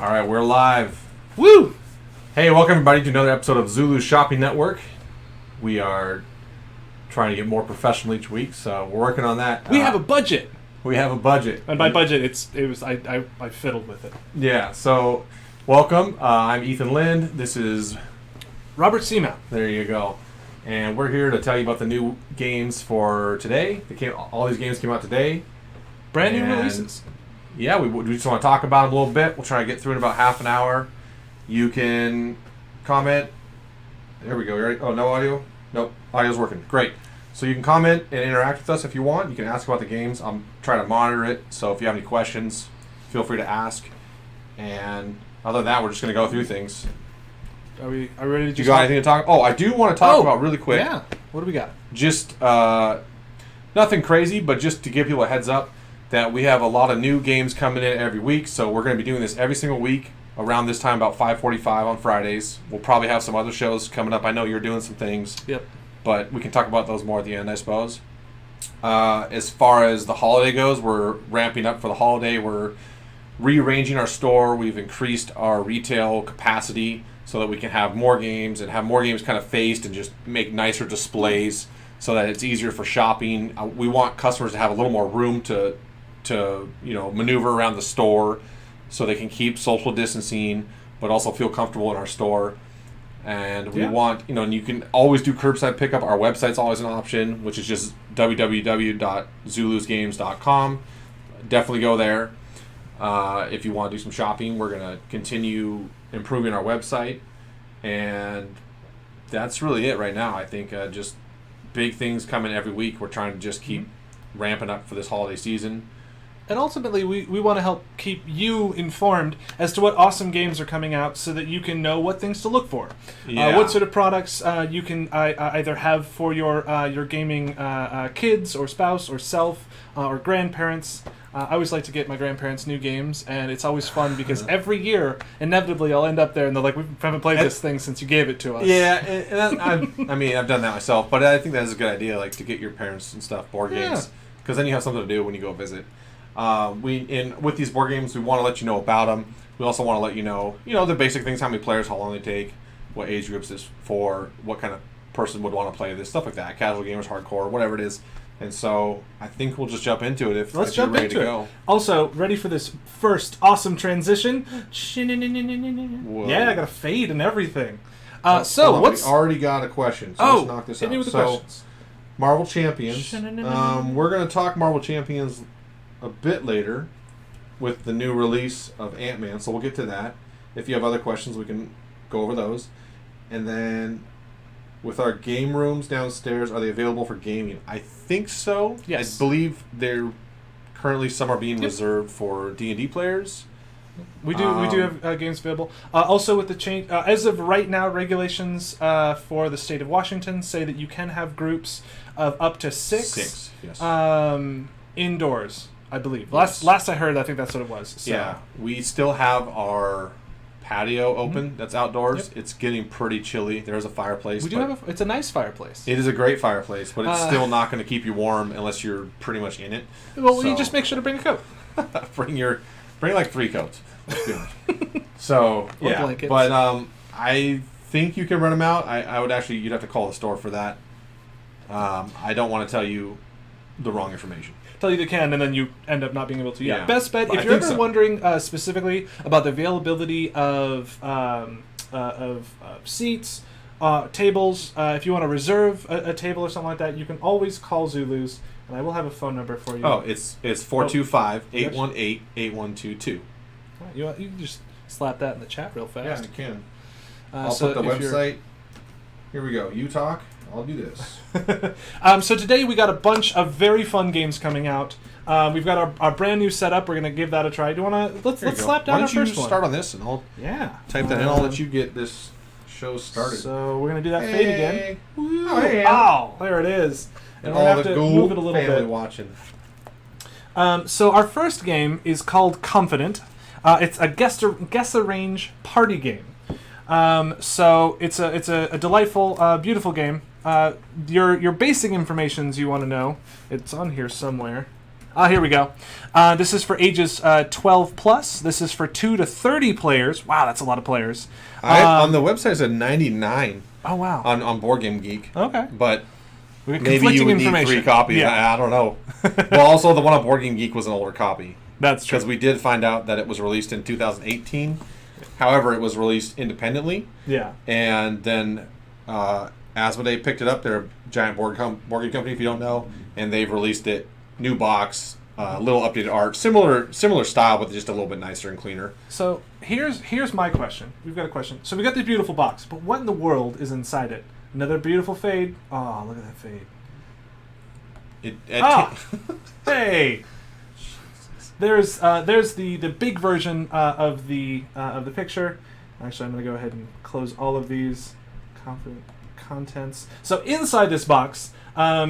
All right, we're live. Woo! Hey, welcome everybody to another episode of Zulu Shopping Network. We are trying to get more professional each week, so we're working on that. We have a budget. We have a budget. And by budget, I fiddled with it. Yeah, so welcome. I'm Ethan Lind. This is Robert Seamount. There you go. And we're here to tell you about the new games for today. All these games came out today. Brand new releases. Yeah, we just want to talk about them a little bit. We'll try to get through in about half an hour. You can comment. There we go. You ready? Oh, no audio? Nope. Audio's working. Great. So you can comment and interact with us if you want. You can ask about the games. I'm trying to monitor it. So if you have any questions, feel free to ask. And other than that, we're just going to go through things. Are we ready to do you got anything to talk? Oh, I do want to talk about really quick. Yeah. What do we got? Just nothing crazy, but just to give people a heads up that we have a lot of new games coming in every week. So we're going to be doing this every single week around this time, about 5:45 on Fridays. We'll probably have some other shows coming up. I know you're doing some things. Yep. But we can talk about those more at the end, I suppose. As far as the holiday goes, we're ramping up for the holiday. We're rearranging our store. We've increased our retail capacity so that we can have more games and have more games kind of faced and just make nicer displays so that it's easier for shopping. We want customers to have a little more room to maneuver around the store so they can keep social distancing but also feel comfortable in our store. And we want, and you can always do curbside pickup. Our website's always an option, which is just www.zulusgames.com. Definitely go there if you want to do some shopping. We're going to continue improving our website, and that's really it right now. I think just big things coming every week. We're trying to just keep ramping up for this holiday season. And ultimately, we want to help keep you informed as to what awesome games are coming out so that you can know what things to look for. Yeah. What sort of products you can either have for your gaming kids or spouse or self or grandparents. I always like to get my grandparents new games, and it's always fun because every year, inevitably, I'll end up there and they're like, we haven't played this thing since you gave it to us. Yeah, and I've done that myself, but I think that's a good idea, like to get your parents and stuff board games, because then you have something to do when you go visit. With these board games, we want to let you know about them. We also want to let you know, the basic things: how many players, how long they take, what age groups it's for, what kind of person would want to play this, stuff like that. Casual gamers, hardcore, whatever it is. And so I think we'll just jump into it if you're ready to go. Also, ready for this first awesome transition? Whoa. Yeah, I got a fade and everything. We already got a question. So let's knock this out. Hit me with the questions. Marvel Champions. We're going to talk Marvel Champions a bit later with the new release of Ant-Man, so we'll get to that. If you have other questions, we can go over those. And then with our game rooms downstairs, are they available for gaming? I think so. Yes. I believe they're currently some are being reserved for D&D players. We do have games available. Also, with the change, as of right now, regulations for the state of Washington say that you can have groups of up to six. Yes. Indoors, I believe. Yes. Last I heard, I think that's what it was. So. Yeah, we still have our patio open. That's outdoors. Yep. It's getting pretty chilly. There is a fireplace. It's a nice fireplace. It is a great fireplace, but it's still not going to keep you warm unless you're pretty much in it. Well, you just make sure to bring a coat. bring like 3 coats. Let's do it. So yeah, blankets. But I think you can rent them out. I would actually, you'd have to call the store for that. I don't want to tell you the wrong information. Tell you they can, and then you end up not being able to. Yeah. Best bet, but if you're ever wondering specifically about the availability of seats, tables, if you want to reserve a table or something like that, you can always call Zulu's, and I will have a phone number for you. Oh, it's 425-818-8122. You can just slap that in the chat real fast. Yeah, you can. I'll put the website. Here we go. You talk. I'll do this. So today we got a bunch of very fun games coming out. We've got our brand new setup. We're gonna give that a try. Do you wanna let's slap down our first one? Why don't you start on this and I'll type that in. I'll let you get this show started. So we're gonna do that fade again. Oh, there it is. And all the move it a little bit. Watching. So our first game is called Confident. It's a guess a range party game. So it's a delightful, beautiful game. Your basic informations you want to know. It's on here somewhere. Here we go. This is for ages 12 plus. This is for 2 to 30 players. Wow, that's a lot of players. On the website it's a 99. Oh wow. On Board Game Geek. Okay. But We got maybe you would need information. 3 copies. Yeah. I don't know. Well, also the one on Board Game Geek was an older copy. That's true. Because we did find out that it was released in 2018. However, it was released independently. Yeah. And then Asmodee picked it up. They're a giant board game company, if you don't know. And they've released it, new box, little updated art. Similar style, but just a little bit nicer and cleaner. So here's my question. We've got a question. So we got this beautiful box, but what in the world is inside it? Another beautiful fade. Oh, look at that fade. Hey. There's the big version of the picture. Actually, I'm gonna go ahead and close all of these contents. So inside this box,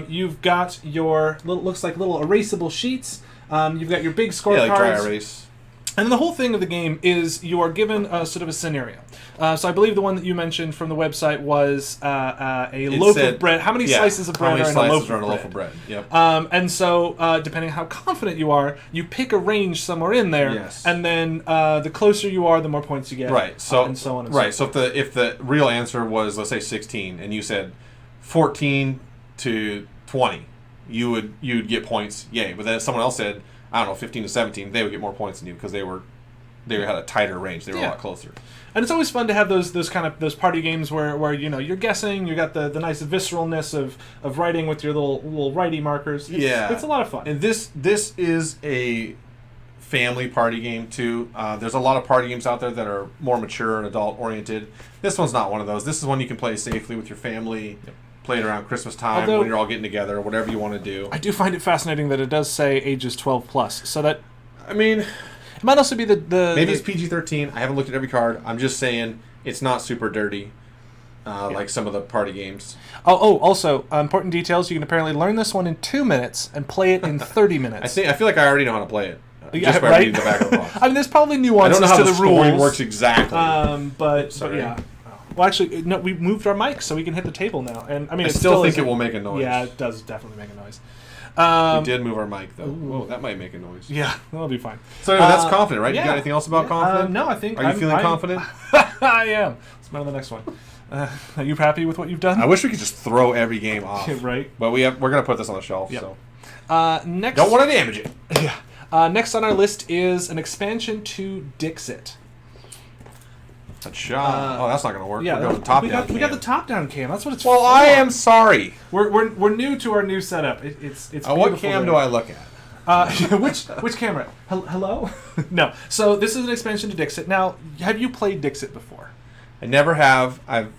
you've got your looks like little erasable sheets. You've got your big scorecards. Yeah, like dry erase. And the whole thing of the game is you are given a sort of a scenario. So I believe the one that you mentioned from the website was a loaf of bread. How many slices of bread are in a loaf of bread? Yep. And so, depending on how confident you are, you pick a range somewhere in there, yes. And then the closer you are, the more points you get. Right. So and so on. And right. so forth. So if the real answer was, let's say 16, and you said 14 to 20, you'd get points. Yay. But then if someone else said, I don't know, 15 to 17, they would get more points than you because they had a tighter range. They were a lot closer. And it's always fun to have those party games where you're guessing. You got the nice visceralness of writing with your little righty markers. It's a lot of fun. And this is a family party game too. There's a lot of party games out there that are more mature and adult oriented. This one's not one of those. This is one you can play safely with your family. Yep. Play it around Christmas time when you're all getting together or whatever you want to do. I do find it fascinating that it does say ages 12 plus. So that, I mean, it might also be maybe it's PG-13. I haven't looked at every card. I'm just saying it's not super dirty, like some of the party games. Also important details. You can apparently learn this one in 2 minutes and play it in 30 minutes. I feel like I already know how to play it. Just by reading the back of the box. I mean, there's probably nuances to the rules. I don't know how the story rules. works exactly. But yeah. Well, actually, no. We moved our mic so we can hit the table now, and I mean, I still think it will make a noise. Yeah, it does definitely make a noise. We did move our mic though. Whoa, that might make a noise. Yeah, that'll be fine. So anyway, that's confident, right? Yeah. You got anything else about confident? No, I think. Are you feeling confident? I am. Let's move on to the next one. Are you happy with what you've done? I wish we could just throw every game off. Right. But we're gonna put this on the shelf. Yep. So next. Don't want to damage it. Yeah. Next on our list is an expansion to Dixit. That's not going to work. Yeah, we're going top down. We got the top-down cam. That's what it's for. Well, I am sorry. We're new to our new setup. It's what cam do I look at? Which camera? Hello? No. So this is an expansion to Dixit. Now, have you played Dixit before? I never have. I've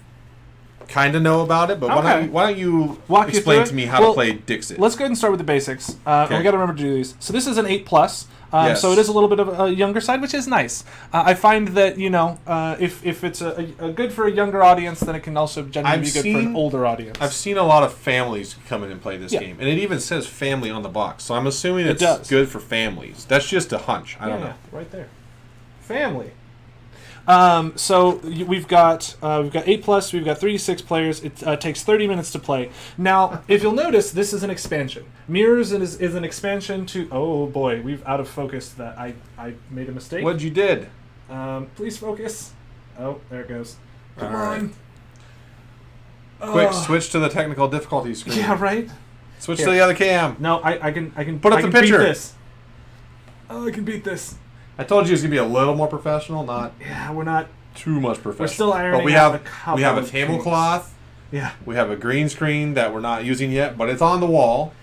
kind of know about it, but why don't you explain to me how to play Dixit? Let's go ahead and start with the basics. Okay. We got to remember to do these. So this is an 8+. Yes. So it is a little bit of a younger side, which is nice. I find that if it's a good for a younger audience, then it can also generally be good for an older audience. I've seen a lot of families come in and play this game, and it even says family on the box. So I'm assuming it's good for families. That's just a hunch. I don't know. Right there, family. So we've got 8+. We've got 3 to 6 players. It takes 30 minutes to play. Now, if you'll notice, this is an expansion. Mirrors is an expansion to. Oh boy, we've out of focused that. I made a mistake. What'd you did? Please focus. Oh, there it goes. Come on. Quick, switch to the technical difficulty screen. Yeah, right. Switch to the other cam. No, I can put up the picture. Beat this. Oh, I can beat this. I told you it's gonna be a little more professional, not. Yeah, we're not too much professional. We're still ironing. But we have a tablecloth. Yeah. We have a green screen that we're not using yet, but it's on the wall,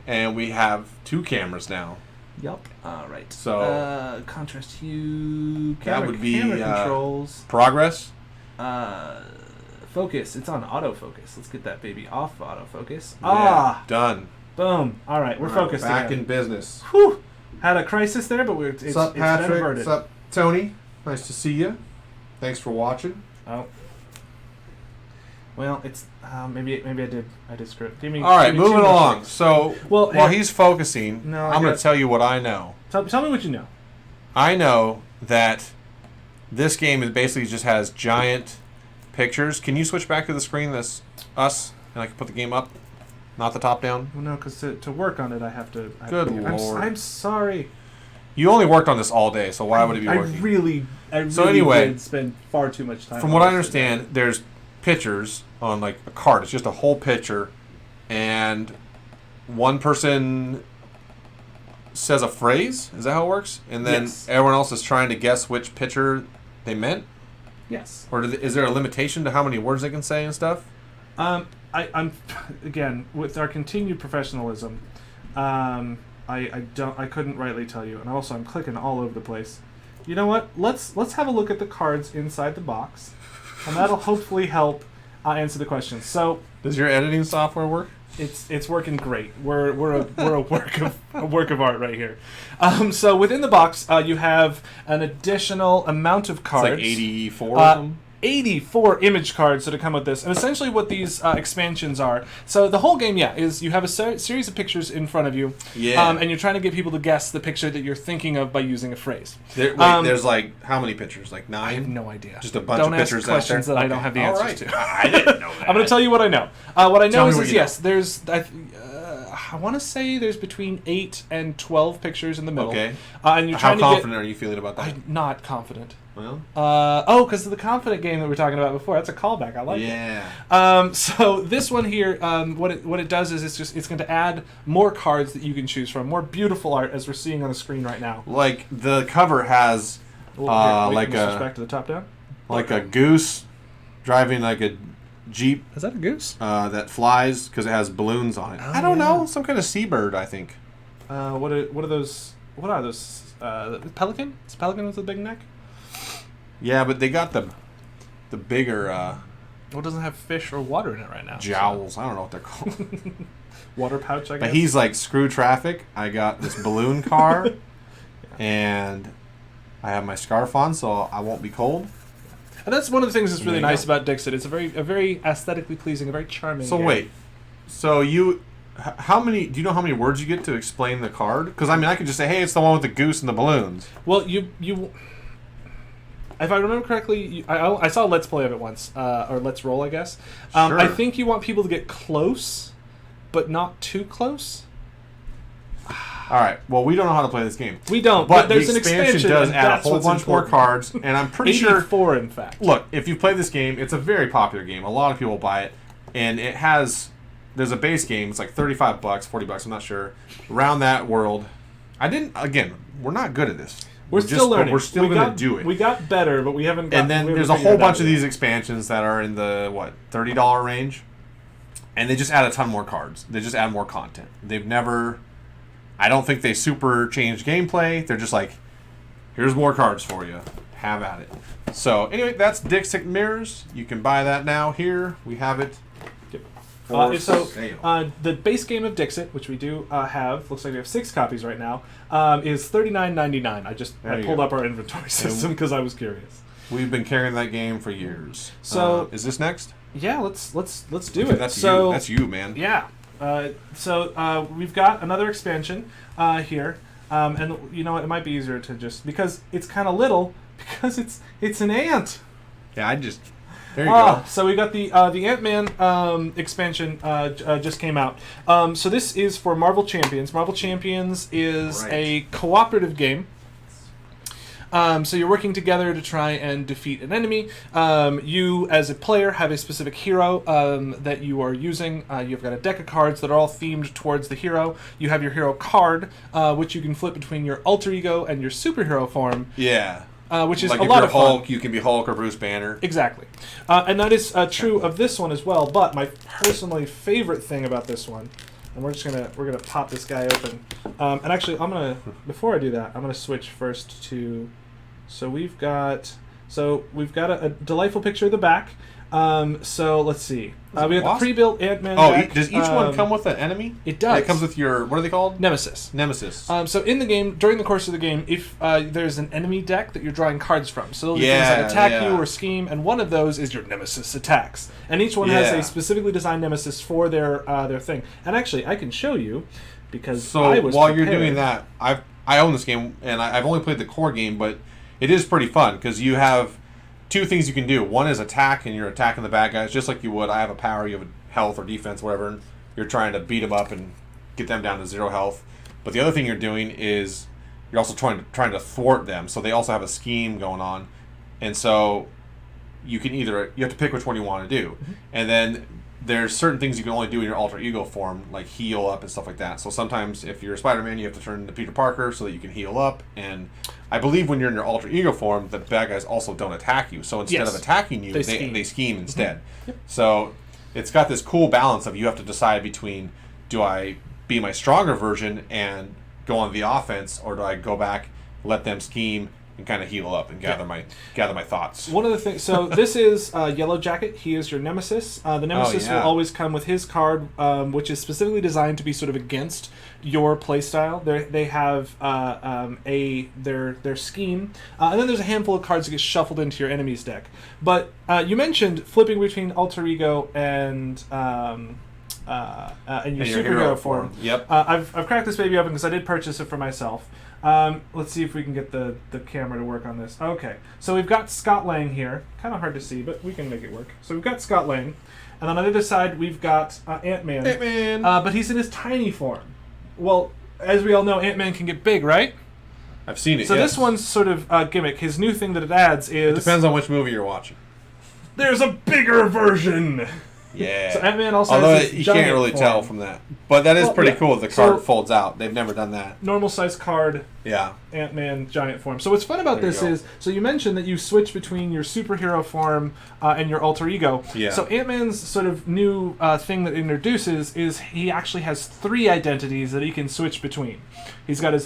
and we have 2 cameras now. Yup. All right. So contrast hue. That would be camera controls. Progress. Focus. It's on autofocus. Let's get that baby off autofocus. Yeah, done. Boom. All right, we're focused. Back again. in business. Whew. Had a crisis there, but it's Sup, Patrick? been averted. Sup, Tony? Nice to see you. Thanks for watching. Oh. Well, it's maybe I did screw it. All right, moving along. So while he's focusing, I'm going to tell you what I know. Tell me what you know. I know that this game basically just has giant pictures. Can you switch back to the screen that's us, and I can put the game up? Not the top down? Well, no, because to work on it, I have to... Good Lord. I'm sorry. You only worked on this all day, so why would it be working? I really So anyway, did spend far too much time from on what I this understand, today. there's pictures on like a card. It's just a whole picture, and one person says a phrase. Is that how it works? And then Yes. everyone else is trying to guess which picture they meant? Yes. Or is there a limitation to how many words they can say and stuff? I'm again with our continued professionalism. I couldn't rightly tell you, and also I'm clicking all over the place. You know what? Let's have a look at the cards inside the box, and that'll hopefully help answer the question. So Does your editing software work? it's working great. We're a work of art right here. So within the box, you have an additional amount of cards. It's like 84 or something? 84 image cards that come with this, and essentially what these expansions are. So the whole game, is you have a series of pictures in front of you, and you're trying to get people to guess the picture that you're thinking of by using a phrase. There's like how many pictures? Like 9? I have no idea. Just a bunch Don't of pictures ask questions out there? that I don't have the All answers right. to. I didn't know that. I'm going to tell you what I know. What I know Tell me is what you yes, there's I want to say there's between 8 and 12 pictures in the middle. Okay. And you're How trying confident are you feeling about that? I'm not confident. Well, Because of the confident game that we were talking about before. That's a callback. I like it. yeah. So this one here, what it does is it's going to add more cards that you can choose from, more beautiful art as we're seeing on the screen right now. Like the cover has like back to the top down. Like a goose driving like a Jeep Is that a goose? that flies because it has balloons on it. Oh, I don't yeah. know, some kind of seabird, I think. What are those? What are those? Pelican? Is pelican with a big neck? Yeah, but they got the bigger Well, it doesn't have fish or water in it right now. jowls. I don't know what they're called. So. Water pouch, I guess. But he's like, screw traffic. I got this balloon car, and I have my scarf on, so I won't be cold. And that's one of the things that's really There you nice go. about Dixit. It's a very aesthetically pleasing, a very charming So game. wait, so how many? Do you know how many words you get to explain the card? Because I mean, I could just say, "Hey, it's the one with the goose and the balloons." Well, you if I remember correctly, I saw a Let's Play of it once, or Let's Roll, I guess. Sure. I think you want people to get close, but not too close. All right. Well, we don't know how to play this game. We don't, But there's the an expansion does and add a that's whole what's bunch more important. cards, and I'm pretty sure. 84, in fact. Look, if you play this game, it's a very popular game. A lot of people buy it, and it has. There's a base game. It's like $35, $40. I'm not sure. Around that world, I didn't. Again, we're not good at this. We're still learning. But we're still going to do it. We got better, but we haven't. And then there's a whole bunch of these expansions that are in the $30 range, and they just add a ton more cards. They just add more content. They've never. I don't think they super changed gameplay. They're just like, here's more cards for you. Have at it. So anyway, that's Dixit Mirrors. You can buy that now. Here we have it. For sale. The base game of Dixit, which we do have, looks like we have 6 copies right now, is $39.99. I pulled up our inventory system because I was curious. We've been carrying that game for years. So is this next? Yeah, let's do it. That's you. That's you, man. Yeah. So we've got another expansion here, and you know what? It might be easier to just because it's kind of little because it's an ant. Yeah, there you go. So we got the Ant-Man expansion just came out. So this is for Marvel Champions. Marvel Champions is a cooperative game. So you're working together to try and defeat an enemy. You, as a player, have a specific hero that you are using. You've got a deck of cards that are all themed towards the hero. You have your hero card, which you can flip between your alter ego and your superhero form. Yeah. Which is like a if lot you're of fun. Hulk, you can be Hulk or Bruce Banner. Exactly. And that is true of this one as well, but my personally favorite thing about this one, and we're gonna pop this guy open. And actually before I do that, I'm gonna switch first to so we've got a delightful picture of the back. So let's see. We got the pre-built Ant-Man deck. Does each one come with an enemy? It does. It comes with your, what are they called? Nemesis. So in the game, during the course of the game, if there's an enemy deck that you're drawing cards from, so things like attack you or scheme, and one of those is your Nemesis attacks, and each one has a specifically designed Nemesis for their thing. And actually, I can show you because I was while prepared. you're doing that, I own this game and I've only played the core game, but it is pretty fun because you have 2 things you can do. One is attack, and you're attacking the bad guys just like you would. I have a power, you have a health or defense, whatever. you're trying to beat them up and get them down to 0 health. But the other thing you're doing is you're also trying to thwart them. So they also have a scheme going on, and so you have to pick which one you want to do, and then there's certain things you can only do in your alter ego form, like heal up and stuff like that. So sometimes if you're Spider-Man, you have to turn into Peter Parker so that you can heal up. And I believe when you're in your alter ego form, the bad guys also don't attack you. So instead of attacking you, they scheme instead. Yep. So it's got this cool balance of you have to decide between, do I be my stronger version and go on the offense, or do I go back, let them scheme, and kind of heal up and gather my thoughts. One of the things, so this is Yellow Jacket. He is your nemesis. The nemesis will always come with his card, which is specifically designed to be sort of against your playstyle. They have their scheme, and then there's a handful of cards that get shuffled into your enemy's deck. But you mentioned flipping between alter ego and your superhero form. Yep. I've cracked this baby open because I did purchase it for myself. Let's see if we can get the camera to work on this. Okay, so we've got Scott Lang here. Kind of hard to see, but we can make it work. So we've got Scott Lang, and on the other side we've got Ant-Man. Ant-Man! But he's in his tiny form. Well, as we all know, Ant-Man can get big, right? I've seen it, So this one's sort of gimmick. His new thing that it adds is... It depends on which movie you're watching. There's a bigger version! Yeah. So Ant-Man also Although has you can't really tell from that. But that is pretty cool. The card folds out. They've never done that. Normal size card. Yeah. Ant-Man giant form. So what's fun about this is, so you mentioned that you switch between your superhero form and your alter ego. Yeah. So Ant-Man's sort of new thing that it introduces is he actually has 3 identities that he can switch between. He's got his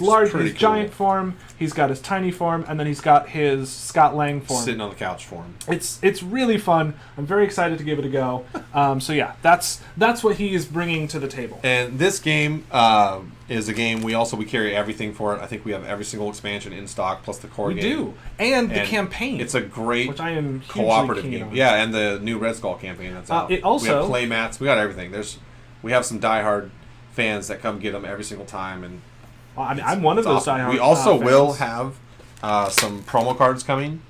giant form, he's got his tiny form, and then he's got his Scott Lang form. Sitting on the couch form. It's really fun. I'm very excited to give it a go. So yeah, that's what he is bringing to the table. And this game is a game we carry everything for it. I think we have every single expansion in stock plus the core game. We do, and the campaign. It's a great, which I am cooperative game. On. Yeah, and the new Red Skull campaign that's out. It also, we have play mats. We got everything. We have some diehard fans that come get them every single time, and I'm one of those diehard. We also fans. will have some promo cards coming.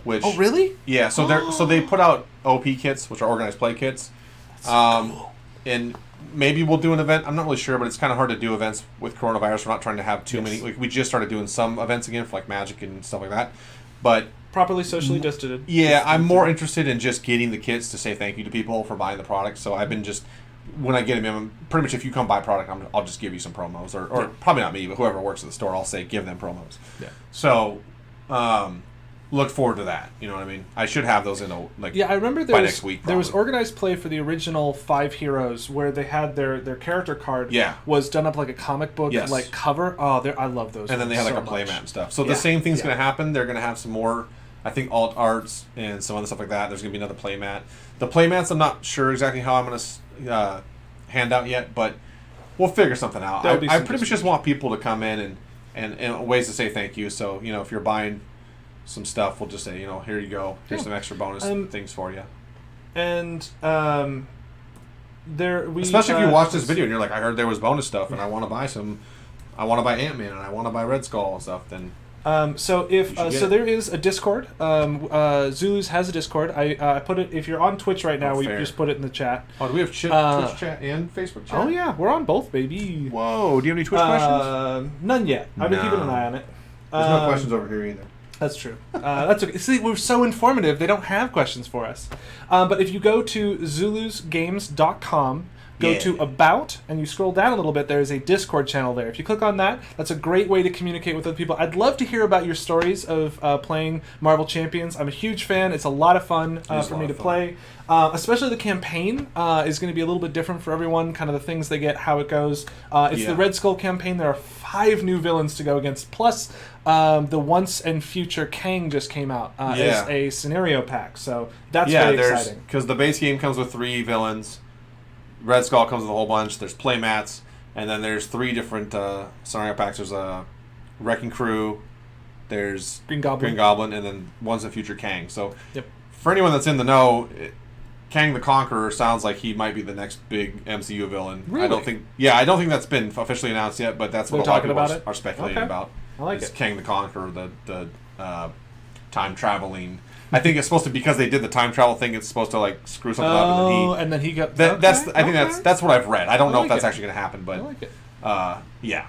Which, oh really? Yeah. So they put out OP kits, which are organized play kits. That's so cool. And maybe we'll do an event. I'm not really sure, but it's kind of hard to do events with coronavirus. We're not trying to have too many. Like, we just started doing some events again for like Magic and stuff like that. But properly socially distanced. Yeah, I'm more interested in just getting the kits to say thank you to people for buying the product. So I've been just, when I get them in, pretty much if you come buy product, I'll just give you some promos. Or probably not me, but whoever works at the store, I'll say give them promos. Yeah. So, look forward to that. You know what I mean? I should have those in I remember by next week. There was organized play for the original 5 heroes where they had their character card was done up like a comic book like cover. Oh, I love those. And then they had like a playmat and stuff. So the same thing's going to happen. They're going to have some more, I think, alt arts and some other stuff like that. There's going to be another playmat. The playmats, I'm not sure exactly how I'm going to hand out yet, but we'll figure something out. I pretty much just want people to come in and ways to say thank you. So, if you're buying some stuff, we'll just say, here you go. Here's some extra bonus things for you. And especially if you watch this video and you're like, I heard there was bonus stuff, and I want to buy some. I want to buy Ant-Man and I want to buy Red Skull and stuff. Then so there is a Discord. Zulu's has a Discord. I put it. If you're on Twitch right now, we just put it in the chat. Oh, do we have Twitch chat and Facebook chat? Oh yeah, we're on both, baby. Whoa! Do you have any Twitch questions? None yet. I've been keeping an eye on it. There's no questions over here either. That's true. That's okay. See, we're so informative, they don't have questions for us. But if you go to zulusgames.com, go to About, and you scroll down a little bit, there's a Discord channel there. If you click on that, that's a great way to communicate with other people. I'd love to hear about your stories of playing Marvel Champions. I'm a huge fan. It's a lot of fun for me to play. Especially the campaign is going to be a little bit different for everyone, kind of the things they get, how it goes. It's the Red Skull campaign. There are 5 new villains to go against, plus the Once and Future Kang just came out as a scenario pack, so that's very exciting. Because the base game comes with 3 villains. Red Skull comes with a whole bunch. There's playmats, and then there's 3 different scenario packs. There's a Wrecking Crew, there's Green Goblin, and then Once and Future Kang. So for anyone that's in the know, Kang the Conqueror sounds like he might be the next big MCU villain. Really? I don't think that's been officially announced yet, but that's what a lot of people are speculating about. I like it. Kang the Conqueror, the time traveling I think it's supposed to, because they did the time travel thing, it's supposed to like screw something up, and then he got. I think that's what I've read. I don't know if that's it. actually going to happen, but I like it. yeah.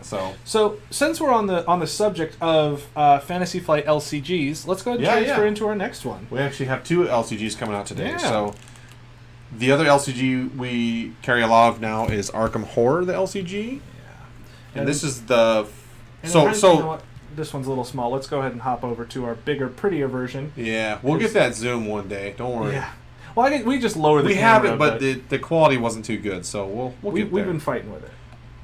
So since we're on the subject of Fantasy Flight LCGs, let's go ahead and transfer into our next one. We actually have 2 LCGs coming out today. Yeah. So the other LCG we carry a lot of now is Arkham Horror, the LCG. Yeah. And this is the you know what? This one's a little small. Let's go ahead and hop over to our bigger, prettier version. Yeah, we'll get that zoom one day. Don't worry. Yeah. Well, we just lower the camera. We have it, but the quality wasn't too good, so we'll get there. We've been fighting with it.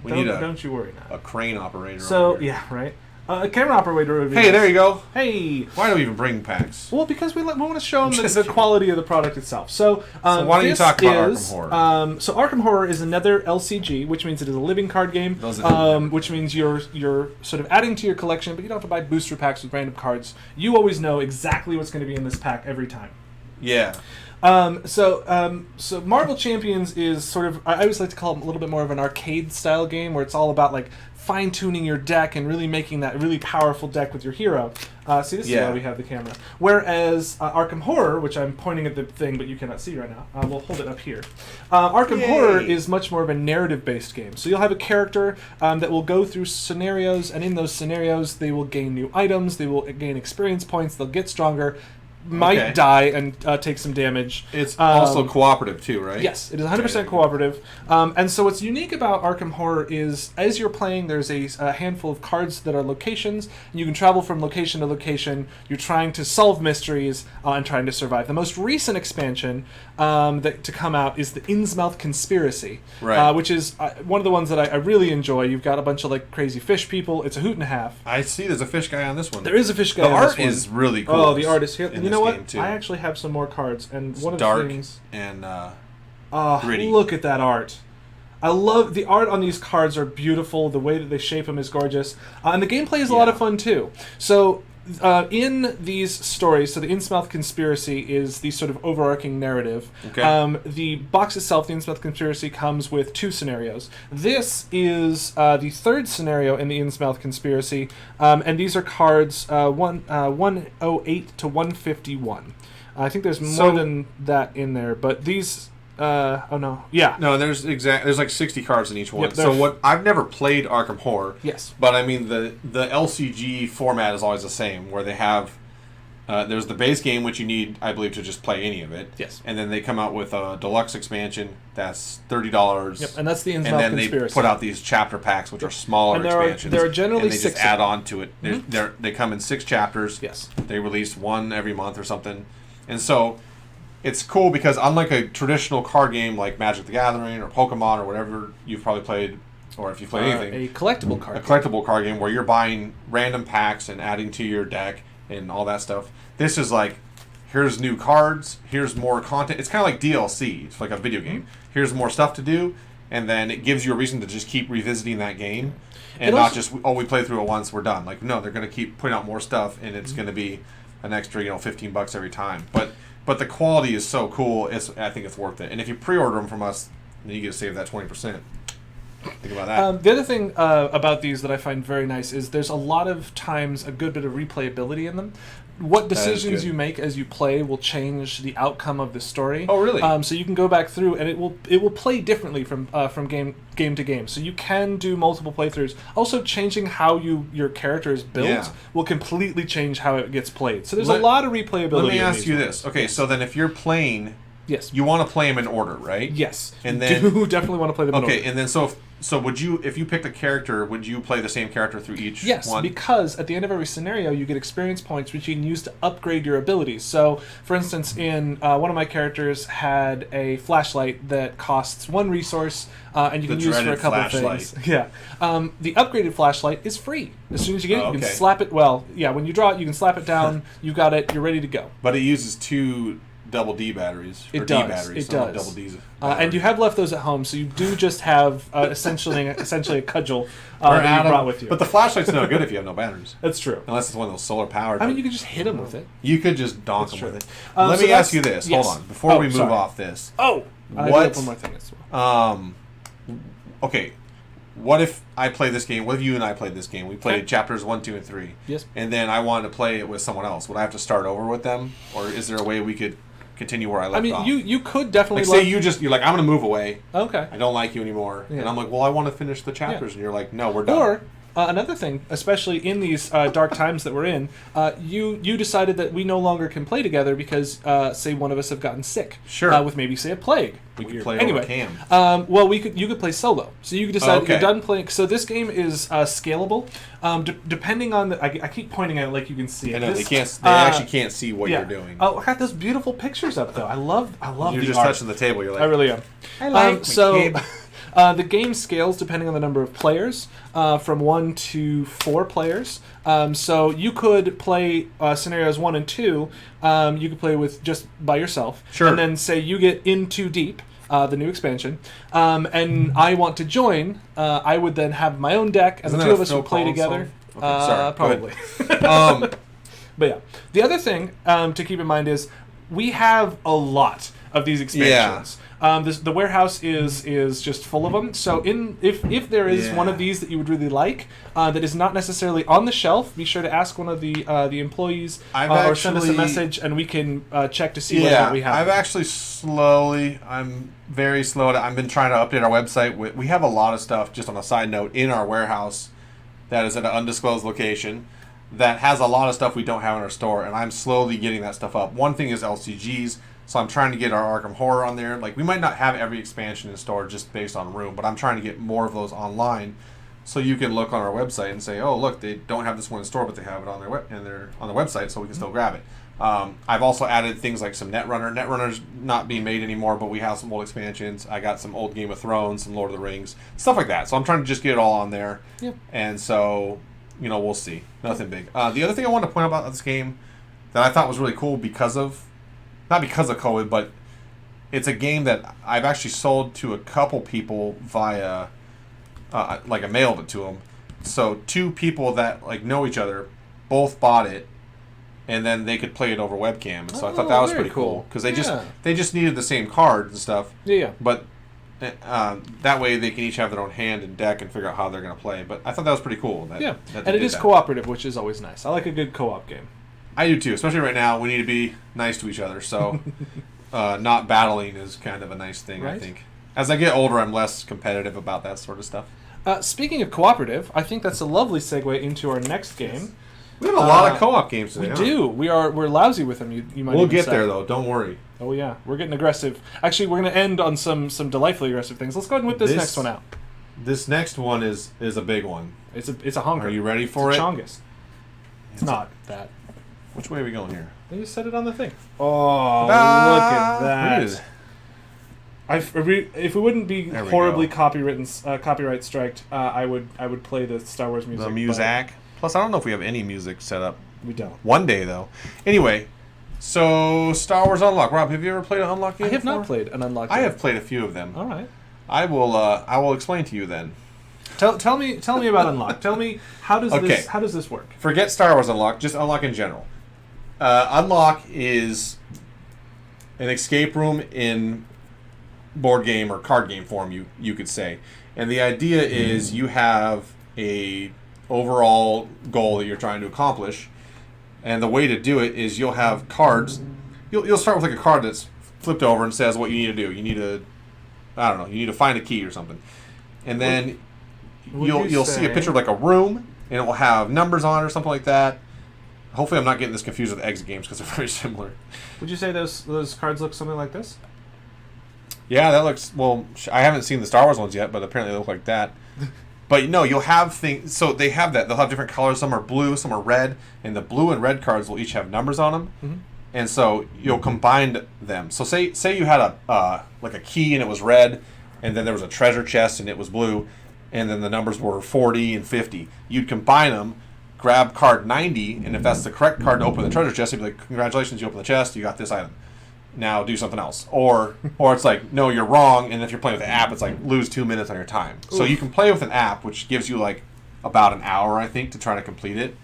Don't you worry now. A crane operator. So yeah, right. A camera operator would be. Hey, there you go. Hey. Why do we even bring packs? Well, because we want to show them the quality of the product itself. So why don't you talk about Arkham Horror? So Arkham Horror is another LCG, which means it is a living card game. Which means you're sort of adding to your collection, but you don't have to buy booster packs with random cards. You always know exactly what's going to be in this pack every time. Yeah. So Marvel Champions is sort of, I always like to call it a little bit more of an arcade style game where it's all about like fine-tuning your deck and really making that really powerful deck with your hero. See, this is why we have the camera. Whereas Arkham Horror, which I'm pointing at the thing but you cannot see right now, we'll hold it up here. Arkham Horror is much more of a narrative-based game. So you'll have a character that will go through scenarios, and in those scenarios they will gain new items, they will gain experience points, they'll get stronger, might die and take some damage. It's also cooperative too, right? Yes, it is 100% cooperative. And so what's unique about Arkham Horror is, as you're playing, there's a handful of cards that are locations, and you can travel from location to location. You're trying to solve mysteries and trying to survive. The most recent expansion to come out is the Innsmouth Conspiracy, which is one of the ones that I really enjoy. You've got a bunch of like crazy fish people. It's a hoot and a half. I see there's a fish guy on this one. There is a fish guy on this one. The art is really cool. Oh, the art is here. You know what? Too. I actually have some more cards, and it's one of dark the things. And gritty. Look at that art! I love the art on these cards. Are beautiful. The way that they shape them is gorgeous, and the gameplay is a lot of fun too. So. In these stories, so the Innsmouth Conspiracy is the sort of overarching narrative. Okay. The box itself, the Innsmouth Conspiracy, comes with 2 scenarios. This is the 3rd scenario in the Innsmouth Conspiracy, and these are cards 108 to 151. I think there's more than that in there, but these... no, there's like 60 cards in each one. So I've never played Arkham Horror. Yes, but I mean the LCG format is always the same, where they have there's the base game, which you need, I believe, to just play any of it. Yes, and then they come out with a deluxe expansion that's $30. Yep, and that's the Innsmouth Conspiracy. And then Conspiracy. they put out these chapter packs, which are smaller expansions. There are generally and they 6. Just add on to it. They come in 6 chapters. Yes, they release one every month or something, and so. It's cool because unlike a traditional card game like Magic the Gathering or Pokemon or whatever you've probably played, or if you've played anything, a collectible card game where you're buying random packs and adding to your deck and all that stuff. This is like, here's new cards, here's more content. It's kind of like DLC. It's like a video game. Here's more stuff to do, and then it gives you a reason to just keep revisiting that game, and not just we play through it once, we're done. Like no, they're going to keep putting out more stuff, and it's going to be an extra $15 every time. But the quality is so cool. I think it's worth it. And if you pre-order them from us, then you get to save that 20%. Think about that. The other thing about these that I find very nice is there's a lot of times a good bit of replayability in them. What decisions you make as you play will change the outcome of the story. Oh, really? So you can go back through, and it will play differently from game to game. So you can do multiple playthroughs. Also, changing how your character is built will completely change how it gets played. So there's a lot of replayability. Let me ask you this. Okay, so then if you're playing, you want to play them in order, right? Yes. And then you definitely want to play them in order. Okay, and then so would you, if you picked a character, would you play the same character through each one? Yes, because at the end of every scenario, you get experience points which you can use to upgrade your abilities. So, for instance, in one of my characters had a flashlight that costs 1 resource, and you can use for a couple of things. Yeah. The upgraded flashlight is free. As soon as you get it, you can slap it. Well, yeah, when you draw it, you can slap it down. You got it. You're ready to go. But it uses 2 double D batteries. It does. Batteries, it does. Double D's. And you have left those at home, so you do just have essentially a cudgel that you brought with you. But the flashlight's no good if you have no batteries. That's true. Unless it's one of those solar powered. I mean, you can just hit them with it. You could just donk them with it. Let me ask you this. Yes. Hold on. Before we move off this. I have one more thing as well. Okay. what if I play this game? What if you and I played this game? We played Okay. chapters 1, 2, and 3. Yes. And then I wanted to play it with someone else. Would I have to start over with them, or is there a way we could continue where I left I mean, off? you could definitely Like, say you're like, I'm going to move away. Okay. I don't like you anymore. Yeah. And I'm like, well, I want to finish the chapters. And you're like, no, we're done. Or another thing, especially in these dark times that we're in, you decided that we no longer can play together because, say, one of us have gotten sick. Sure. With maybe, say, a plague. We could play anyway, over cam. Well, you could play solo. So you could decide that you're Okay. done playing. So this game is scalable. Depending on the, I keep pointing at it like you can see it. I know, This, they actually can't see what yeah. you're doing. Oh, I got those beautiful pictures up though. I love You're the just art. touching the table. You're like, I really am. I like so my game. the game scales depending on the number of players, from 1 to 4 players. So you could play scenarios 1 and 2. You could play with just by yourself. Sure. And then say you get in Too Deep, the new expansion, and I want to join. I would then have my own deck, and Isn't the that two a of us Phil would play Collins together. song? Okay, sorry, go Probably. ahead. But yeah, the other thing to keep in mind is we have a lot of these expansions. The warehouse is just full of them. So if there is one of these that you would really like that is not necessarily on the shelf, be sure to ask one of the employees or send us a message, and we can check to see whether we have. I've actually I'm very slow. I've been trying to update our website. We have a lot of stuff, just on a side note, in our warehouse that is at an undisclosed location that has a lot of stuff we don't have in our store, and I'm slowly getting that stuff up. One thing is LCGs, so I'm trying to get our Arkham Horror on there. Like, we might not have every expansion in store just based on room, but I'm trying to get more of those online, so you can look on our website and say, oh, look, they don't have this one in store, but they have it on their on the website, so we can still grab it. I've also added things like some Netrunner. Netrunner's not being made anymore, but we have some old expansions. I got some old Game of Thrones, some Lord of the Rings, stuff like that. So I'm trying to just get it all on there. Yeah. And so, we'll see. Nothing big. The other thing I wanted to point out about this game that I thought was really cool not because of COVID, but it's a game that I've actually sold to a couple people via, like, I mailed it to them. So 2 people that, like, know each other both bought it, and then they could play it over webcam. And so I thought that was very pretty cool because they Yeah. just needed the same cards and stuff. Yeah. But that way they can each have their own hand and deck and figure out how they're going to play. But I thought that was pretty cool. That they And it did is that. cooperative, which is always nice. I like a good co-op game. I do too, especially right now. We need to be nice to each other. So not battling is kind of a nice thing, I Right. think. As I get older, I'm less competitive about that sort of stuff. Speaking of cooperative, I think that's a lovely segue into our next game. We have a lot of co-op games today. We huh? do. We're lousy with them. You might. We'll even get say. there, though. Don't worry. Oh yeah, we're getting aggressive. Actually, we're going to end on some delightfully aggressive things. Let's go ahead and whip this next one out. This next one is a big one. It's a honker. Are you ready for it's it? a chongus. It's not that. Which way are we going here? They just set it on the thing. Oh, look Ah, at look at that! If we wouldn't be There we horribly go. copyright striked, I would play the Star Wars music. The but music. Plus, I don't know if we have any music set up. we don't. One day, though. Anyway, so Star Wars Unlock. Rob, have you ever played an Unlock game I have before? not played an Unlocked. I game. have played a few of them. All right. I will explain to you then. Tell me about Unlock. Tell me how does Okay. this work? Forget Star Wars Unlock, just Unlock in general. Unlock is an escape room in board game or card game form, you could say. And the idea is you have a overall goal that you're trying to accomplish, and the way to do it is you'll have cards. You'll start with like a card that's flipped over and says what you need to do. You need to find a key or something, and then you'll see a picture of like a room, and it will have numbers on it or something like that. Hopefully, I'm not getting this confused with exit games because they're very similar. Would you say those cards look something like this? Yeah, that looks... Well, I haven't seen the Star Wars ones yet, but apparently they look like that. But, no, you'll have things... So they have that. They'll have different colors. Some are blue, some are red. And the blue and red cards will each have numbers on them. Mm-hmm. And so you'll combine them. So say you had a key and it was red, and then there was a treasure chest and it was blue, and then the numbers were 40 and 50. You'd combine them, grab card 90, and if that's the correct card to open the treasure chest, you'd be like, congratulations, you opened the chest, you got this item. Now do something else. Or it's like, no, you're wrong, and if you're playing with the app, it's like, lose 2 minutes on your time. So you can play with an app, which gives you like about an hour, I think, to try to complete it.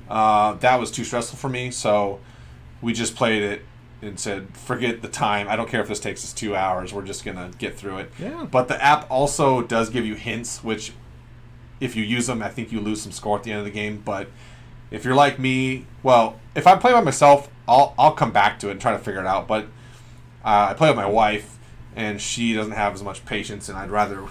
That was too stressful for me, so we just played it and said, forget the time. I don't care if this takes us 2 hours. We're just going to get through it. Yeah. But the app also does give you hints, which if you use them, I think you lose some score at the end of the game. But if you're like me, well, if I play by myself, I'll come back to it and try to figure it out. But I play with my wife, and she doesn't have as much patience, and I'd rather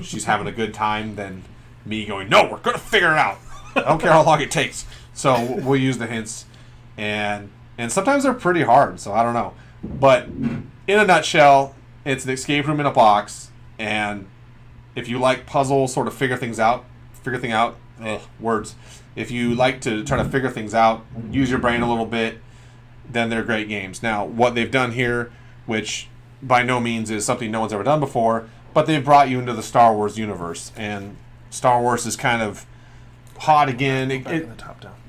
she's having a good time than me going, no, we're going to figure it out. I don't care how long it takes. So we'll use the hints, and sometimes they're pretty hard, so I don't know. But in a nutshell, it's an escape room in a box, and if you like puzzles, sort of figure things out, words. If you like to try to figure things out, use your brain a little bit, then they're great games. Now, what they've done here, which by no means is something no one's ever done before, but they've brought you into the Star Wars universe, and Star Wars is kind of hot again.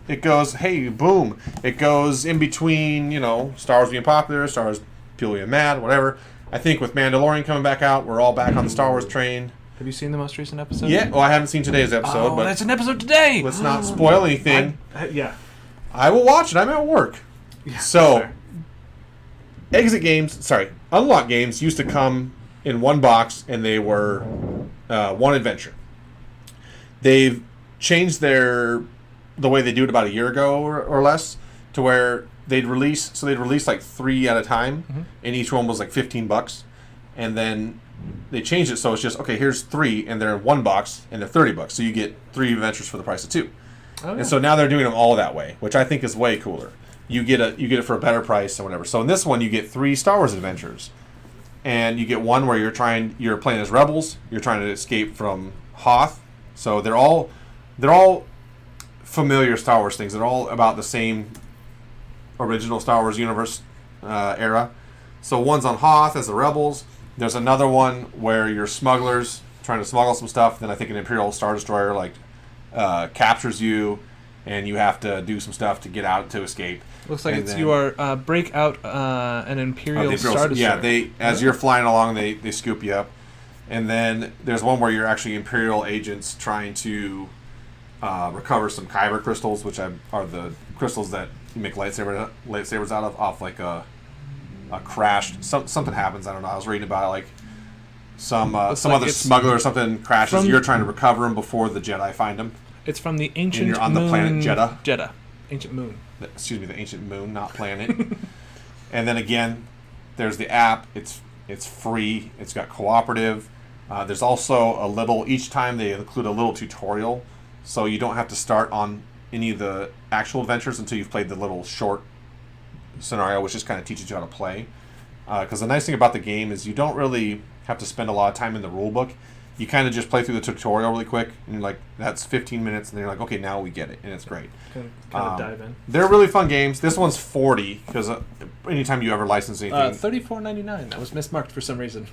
It goes, hey, boom. It goes in between, Star Wars being popular, Star Wars people being mad, whatever. I think with Mandalorian coming back out, we're all back on the Star Wars train. Have you seen the most recent episode? Yeah, well, I haven't seen today's episode, but that's an episode today. Let's not spoil anything. Yeah. I will watch it. I'm at work. Yeah, so, Unlock games used to come in one box, and they were one adventure. They've changed the way they do it about a year ago or less, to where they'd release like 3 at a time, and each one was like $15, and then they changed it so it's just, okay, here's 3, and they're in one box, and they're $30, so you get 3 adventures for the price of 2. Oh, yeah. And so now they're doing them all that way, which I think is way cooler. You get it for a better price and whatever. So in this one, you get 3 Star Wars adventures, and you get one where you're playing as rebels. You're trying to escape from Hoth. So they're all familiar Star Wars things. They're all about the same original Star Wars universe era. So one's on Hoth as the rebels. There's another one where you're smugglers trying to smuggle some stuff. Then I think an Imperial Star Destroyer captures you, and you have to do some stuff to get out to escape. Looks like you are break out an Imperial Star Destroyer. Yeah, as you're flying along, they scoop you up. And then there's one where you're actually Imperial agents trying to recover some kyber crystals, which are the crystals that you make lightsabers out of, off like a crashed. Something happens. I don't know. I was reading about it, like some other smuggler or something crashes. You're trying to recover them before the Jedi find them. It's from the ancient moon. You're on the planet Jeddah. Ancient moon. Excuse me, the ancient moon, not planet. And then again, there's the app. It's free. It's got cooperative. There's also each time they include a little tutorial, so you don't have to start on any of the actual adventures until you've played the little short scenario, which just kind of teaches you how to play. Because the nice thing about the game is you don't really have to spend a lot of time in the rule book. You kind of just play through the tutorial really quick, and you're like, that's 15 minutes, and then you're like, okay, now we get it, and it's great. Kind of dive in. They're really fun games. This one's $40, because anytime you ever license anything... $34.99. That was mismarked for some reason.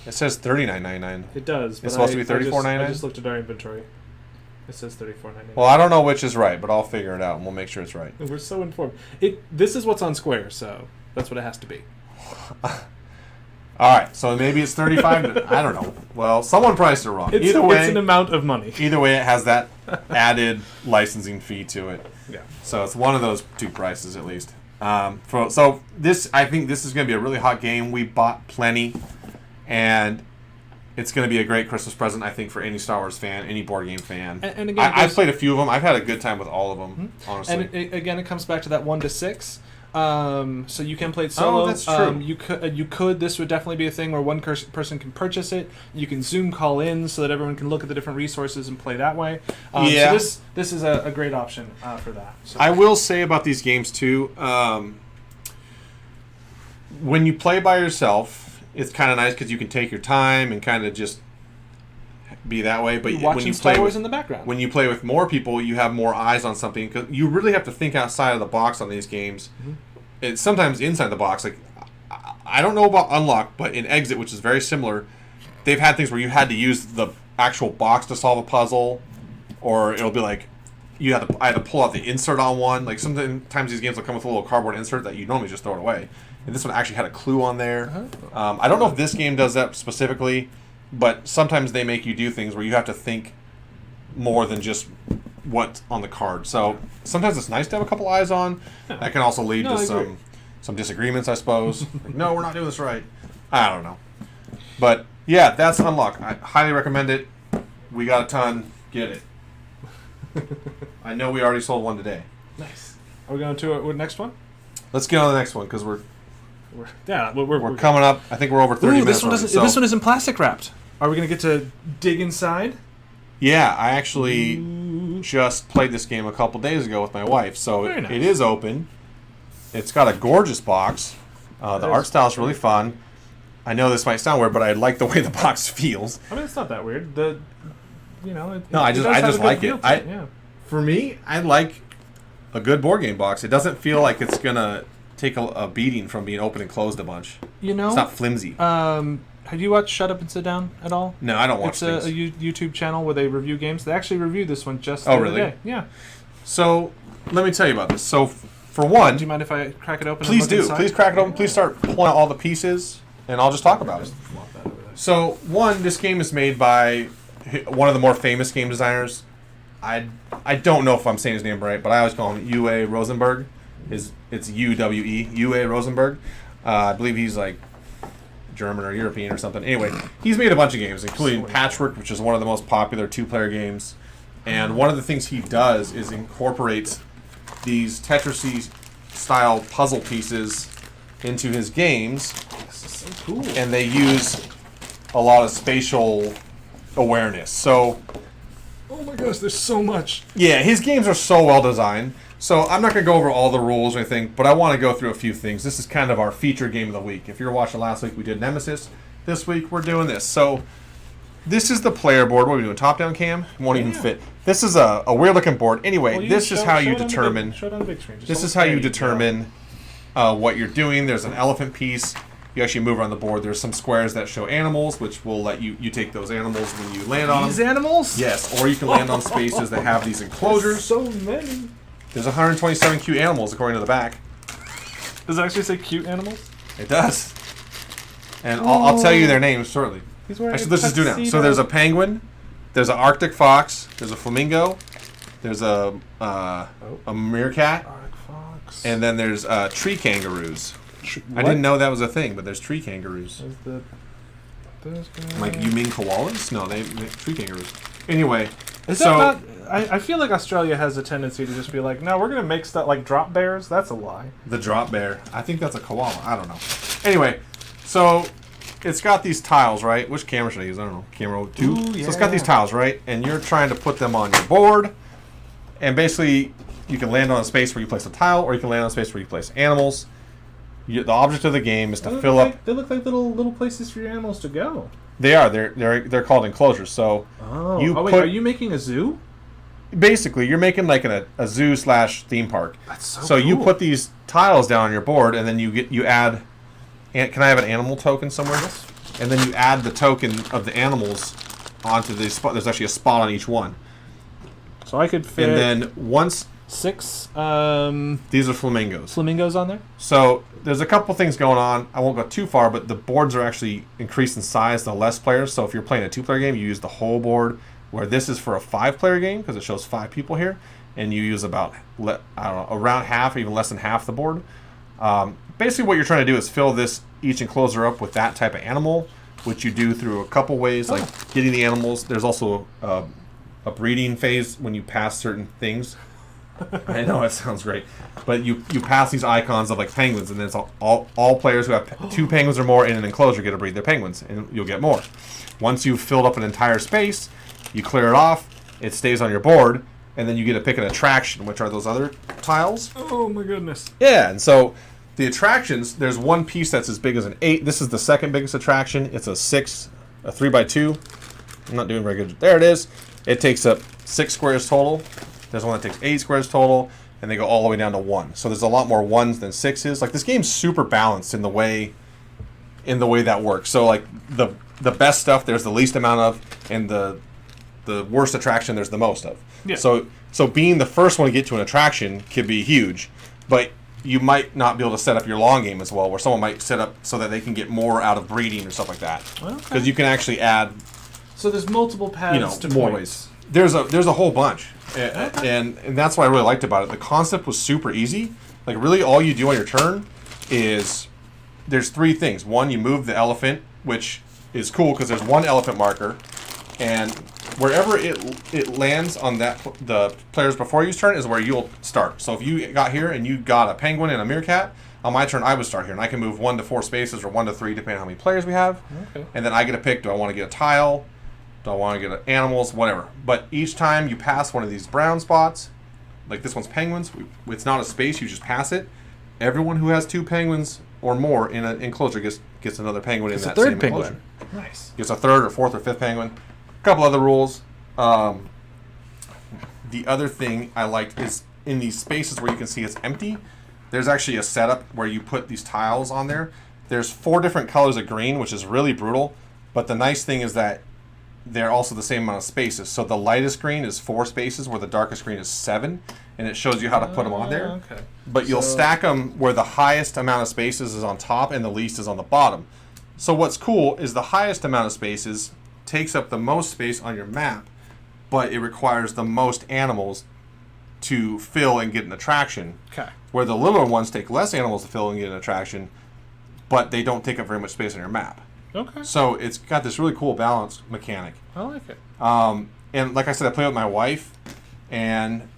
It says $39.99. It does. But it's supposed to be $34.99? I just looked at our inventory. It says $34.99. Well, I don't know which is right, but I'll figure it out, and we'll make sure it's right. We're so informed. This is what's on Square, so that's what it has to be. All right, so maybe it's 35. I don't know. Well, someone priced it wrong. It's an amount of money. Either way, it has that added licensing fee to it. Yeah. So it's one of those 2 prices at least. I think this is going to be a really hot game. We bought plenty, and it's going to be a great Christmas present, I think, for any Star Wars fan, any board game fan. And again, I've played a few of them. I've had a good time with all of them, honestly. And it comes back to that 1 to 6. So you can play it solo. Oh, that's true. You could. This would definitely be a thing where one person can purchase it. You can Zoom call in so that everyone can look at the different resources and play that way. So this is a great option for that. So. I will say about these games too. When you play by yourself, it's kind of nice because you can take your time and kind of just be that way. But when you play in the background, when you play with more people, you have more eyes on something. Cause you really have to think outside of the box on these games. Mm-hmm. It's sometimes inside the box. Like I don't know about Unlock, but in Exit, which is very similar, they've had things where you had to use the actual box to solve a puzzle, or it'll be like I had to pull out the insert on one. Like sometimes these games will come with a little cardboard insert that you normally just throw it away. And this one actually had a clue on there. I don't know if this game does that specifically, but sometimes they make you do things where you have to think more than just what's on the card. So sometimes it's nice to have a couple eyes on. That can also lead to some disagreements, I suppose. Like, no, we're not doing this right. I don't know. But yeah, that's Unlock. I highly recommend it. We got a ton. Get it. I know we already sold one today. Nice. Are we going to the next one? Let's get on the next one because we're We're coming up. I think we're over 30 minutes. This one isn't plastic wrapped. Are we going to get to dig inside? Yeah, I actually just played this game a couple days ago with my wife, so Very nice. it is open. It's got a gorgeous box. The art style is really fun. I know this might sound weird, but I like the way the box feels. I mean, it's not that weird. I just like it. Yeah. For me, I like a good board game box. It doesn't feel like it's gonna take a beating from being open and closed a bunch. You know, it's not flimsy. Have you watched Shut Up and Sit Down at all? No, I don't watch things. It's a YouTube channel where they review games. They actually reviewed this one just the other day. Yeah. So, let me tell you about this. So, for one... Do you mind if I crack it open? Please do. Inside? Please crack it open. Please start pulling out all the pieces, and I'll just talk about it. So, one, this game is made by one of the more famous game designers. I don't know if I'm saying his name right, but I always call him Uwe Rosenberg. It's U-W-E, Uwe Rosenberg. I believe he's like German or European or something. Anyway, he's made a bunch of games, including Patchwork, which is one of the most popular two-player games. And one of the things he does is incorporates these Tetris-style puzzle pieces into his games. This is so cool. And they use a lot of spatial awareness. So, oh my gosh, there's so much. Yeah, his games are so well designed. So I'm not going to go over all the rules or anything, but I want to go through a few things. This is kind of our feature game of the week. If you were watching last week, we did Nemesis. This week, we're doing this. So this is the player board. What are we doing? Top-down cam? It won't even fit. This is a weird-looking board. Anyway, this is how you determine... Show it on the big screen. This is how you determine what you're doing. There's an elephant piece. You actually move around the board. There's some squares that show animals, which will let you take those animals when you land on them. These animals? Yes, or you can land on spaces that have these enclosures. So many. There's 127 cute animals according to the back. Does it actually say cute animals? It does. And I'll tell you their names shortly. Actually, let's just do it now. So there's a penguin, there's an Arctic fox, there's a flamingo, there's a meerkat, Arctic fox. and then there's tree kangaroos. I didn't know that was a thing, but there's tree kangaroos. Like, you mean koalas? No, they tree kangaroos. Anyway, I feel like Australia has a tendency to just be like, no, we're going to make stuff like drop bears. That's a lie. The drop bear. I think that's a koala. I don't know. Anyway, so it's got these tiles, right? Which camera should I use? I don't know. Camera 2? Ooh, yeah. So it's got these tiles, right? And you're trying to put them on your board. And basically, you can land on a space where you place a tile, or you can land on a space where you place animals. The object of the game is to fill up... They look like little places for your animals to go. They are. They're called enclosures. So are you making a zoo? Basically, you're making like a zoo/theme park. That's so cool. You put these tiles down on your board, and then you add. Can I have an animal token somewhere? Yes. And then you add the token of the animals onto the spot. There's actually a spot on each one. So I could fit. And then once 6. These are flamingos. Flamingos on there. So there's a couple things going on. I won't go too far, but the boards are actually increased in size the less players. So if you're playing a 2-player game, you use the whole board. Where this is for a 5-player game because it shows 5 people here, and you use about around half, or even less than half the board. Basically, what you're trying to do is fill each enclosure up with that type of animal, which you do through a couple ways, like getting the animals. There's also a breeding phase when you pass certain things. I know it sounds great, but you pass these icons of like penguins, and then it's all players who have 2 penguins or more in an enclosure get to breed their penguins, and you'll get more. Once you've filled up an entire space, you clear it off, it stays on your board, and then you get to pick an attraction, which are those other tiles. Oh my goodness. Yeah, and so the attractions, there's one piece that's as big as an 8. This is the second biggest attraction. It's a 3x2. I'm not doing very good. There it is. It takes up 6 squares total. There's one that takes 8 squares total, and they go all the way down to 1. So there's a lot more 1s than 6s. Like, this game's super balanced in the way that works. So like the best stuff there's the least amount of, and the worst attraction there's the most of. Yeah. So being the first one to get to an attraction could be huge, but you might not be able to set up your long game as well, where someone might set up so that they can get more out of breeding or stuff like that. Because you can actually add. So there's multiple paths to more points. ways. There's a whole bunch, and that's what I really liked about it. The concept was super easy. Like, really, all you do on your turn is there's 3 things. One, you move the elephant, which is cool because there's 1 elephant marker, and wherever it lands on the players before you's turn is where you'll start. So if you got here and you got a penguin and a meerkat, on my turn I would start here, and I can move 1 to 4 spaces or 1 to 3 depending on how many players we have. Okay. And then I get to pick: do I want to get a tile? Do I want to get animals? Whatever. But each time you pass one of these brown spots, like this one's penguins, it's not a space. You just pass it. Everyone who has 2 penguins or more in an enclosure gets another penguin in that same enclosure. Nice. Gets a 3rd or 4th or 5th penguin. A couple other rules. The other thing I liked is in these spaces where you can see it's empty, there's actually a setup where you put these tiles on there. There's 4 different colors of green, which is really brutal. But the nice thing is that they're also the same amount of spaces. So the lightest green is 4 spaces, where the darkest green is 7. And it shows you how to put them on there. Okay. But you'll stack them where the highest amount of spaces is on top and the least is on the bottom. So what's cool is the highest amount of spaces takes up the most space on your map, but it requires the most animals to fill and get an attraction. Okay. Where the littler ones take less animals to fill and get an attraction, but they don't take up very much space on your map. Okay. So it's got this really cool balance mechanic. I like it. And like I said, I played with my wife, and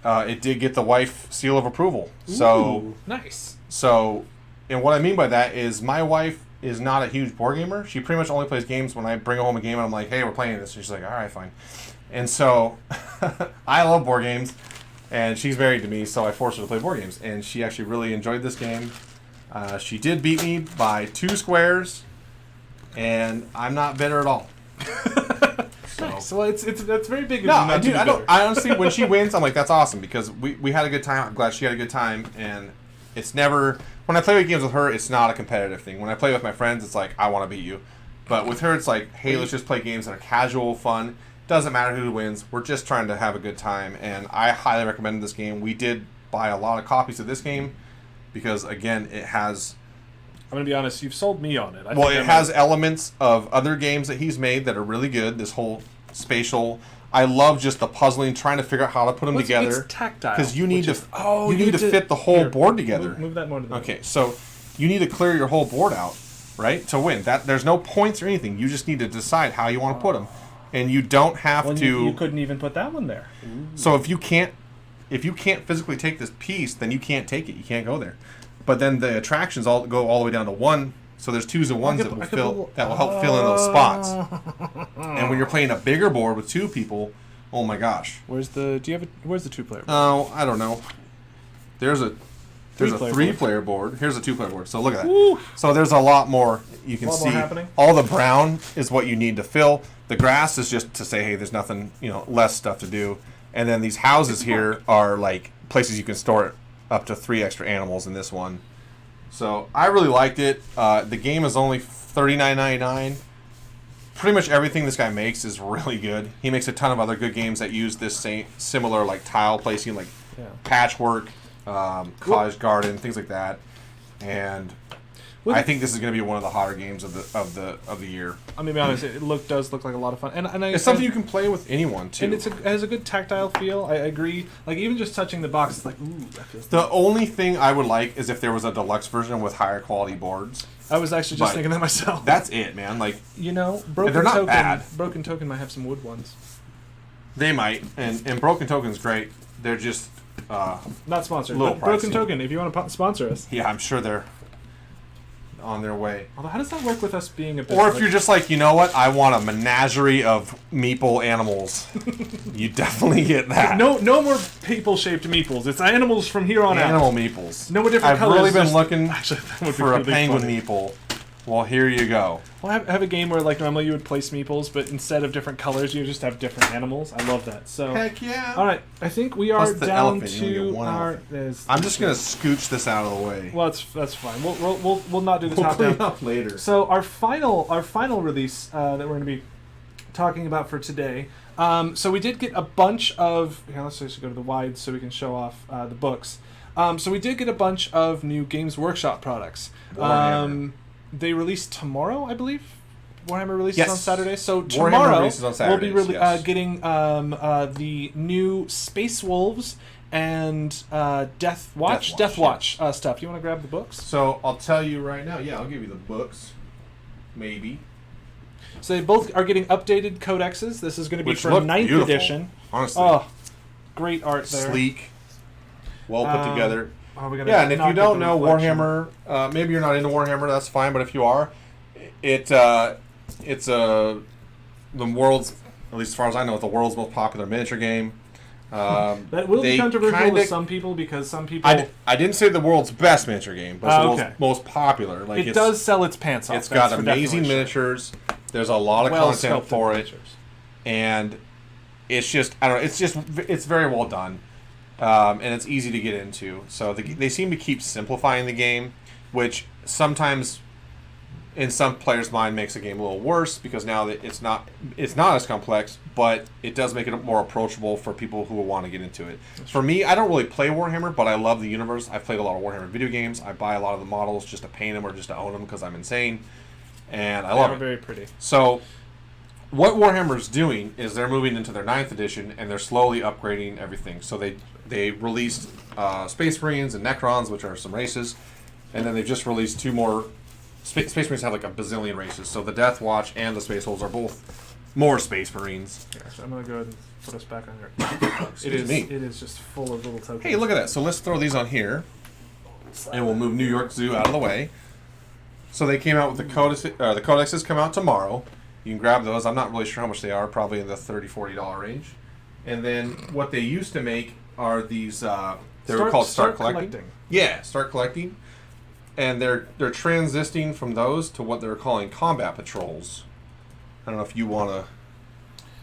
it did get the wife seal of approval. So Ooh, nice. So, and what I mean by that is my wife is not a huge board gamer. She pretty much only plays games when I bring home a game and I'm like, hey, we're playing this. And she's like, all right, fine. And so I love board games, and she's married to me, so I forced her to play board games. And she actually really enjoyed this game. She did beat me by 2 squares, and I'm not bitter at all. Nice. Well, that's very big of you No, not to dude, be I don't. bitter. I honestly, when she wins, I'm like, that's awesome, because we had a good time. I'm glad she had a good time, and it's never, when I play games with her, it's not a competitive thing. When I play with my friends, it's like, I want to beat you. But with her, it's like, hey, let's just play games that are casual, fun. Doesn't matter who wins. We're just trying to have a good time, and I highly recommend this game. We did buy a lot of copies of this game because, again, it has. I'm gonna be honest. You've sold me on it. Well, it has elements of other games that he's made that are really good. This whole spatial. I love just the puzzling, trying to figure out how to put them together. It's tactile. Because you need to. You need to fit the whole board together. Move that more to the Okay, so you need to clear your whole board out, right, to win. That there's no points or anything. You just need to decide how you want to put them, and you don't have to. You couldn't even put that one there. Ooh. So if you can't physically take this piece, then you can't take it. You can't go there. But then the attractions all go all the way down to 1. So there's 2s and 1s that will help fill in those spots. And when you're playing a bigger board with 2 people, oh my gosh. Where's the 2-player? Oh, I don't know. There's a 3-player board. Here's a 2-player board. So look at that. Woo. So there's a lot more you can see. More happening. All the brown is what you need to fill. The grass is just to say, hey, there's nothing, less stuff to do. And then these houses here are like places you can store up to 3 extra animals in this one. So I really liked it. The game is only $39.99. Pretty much everything this guy makes is really good. He makes a ton of other good games that use this similar like tile placing, like patchwork, cottage garden, things like that. And I think this is going to be one of the hotter games of the year. I'm gonna be honest. It does look like a lot of fun, and it's something you can play with anyone too. And it has a good tactile feel. I agree. Like even just touching the box, it's like ooh. That feels the only thing I would like is if there was a deluxe version with higher quality boards. I was actually just thinking that myself. That's it, man. Like Broken they're not Token. bad. Broken Token might have some wood ones. They might, and Broken Token's great. They're just not sponsored. But Broken Token, if you want to sponsor us. Yeah, I'm sure they're on their way. Although, how does that work with us being a bit... Or if you're just like, you know what, I want a menagerie of meeple animals. You definitely get that. No more people-shaped meeples. It's animals from here on out. Animal meeples. No more different colors. I've really been looking for a really penguin funny. meeple. Well, here you go. Well, have a game where like normally you would place meeples, but instead of different colors, you just have different animals. I love that. So heck yeah! All right, I think we are down to our. I'm just gonna scooch this out of the way. Well, that's fine. We'll not do the top clean down up later. So our final release that we're gonna be talking about for today. So we did get a bunch of. Here, let's just go to the wide so we can show off the books. So we did get a bunch of new Games Workshop products. They release tomorrow, I believe. Warhammer releases on Saturday. So tomorrow we'll be getting the new Space Wolves and Death Watch stuff. You want to grab the books? So I'll tell you right now. Yeah, I'll give you the books. Maybe. So they both are getting updated codexes. This is going to be Which for look 9th beautiful, edition. honestly. Oh, great art there. Sleek, well put together. Oh, we gotta Yeah, and if not you get don't the know reflection. Warhammer, maybe you're not into Warhammer. That's fine. But if you are, it's the world's, at least as far as I know, the world's most popular miniature game. That will be they controversial with some people because some people. I didn't say the world's best miniature game, but it's the world's most popular. Like it does sell its pants off. It's got amazing miniatures. There's a lot of content for it, and it's just I don't know. It's very well done, and it's easy to get into. So they seem to keep simplifying the game, which sometimes, in some players' mind, makes the game a little worse because now that it's not as complex, but it does make it more approachable for people who want to get into it. For me, I don't really play Warhammer, but I love the universe. I've played a lot of Warhammer video games. I buy a lot of the models just to paint them or just to own them because I'm insane, and I love it. They're very pretty. So, what Warhammer's doing is they're moving into their 9th edition, and they're slowly upgrading everything. So they released Space Marines and Necrons, which are some races, and then they've just released 2 more. Space Marines have like a bazillion races, so the Death Watch and the Space Wolves are both more Space Marines. Yeah, so I'm gonna go ahead and put us back on here. Excuse me. It is just full of little tokens. Hey, look at that. So let's throw these on here, and we'll move New York Zoo out of the way. So they came out with the codexes come out tomorrow. You can grab those. I'm not really sure how much they are. Probably in the $30-$40 range. And then what they used to make are these. They were called Start Collecting. Yeah, Start Collecting. And they're transitioning from those to what they're calling combat patrols. I don't know if you want to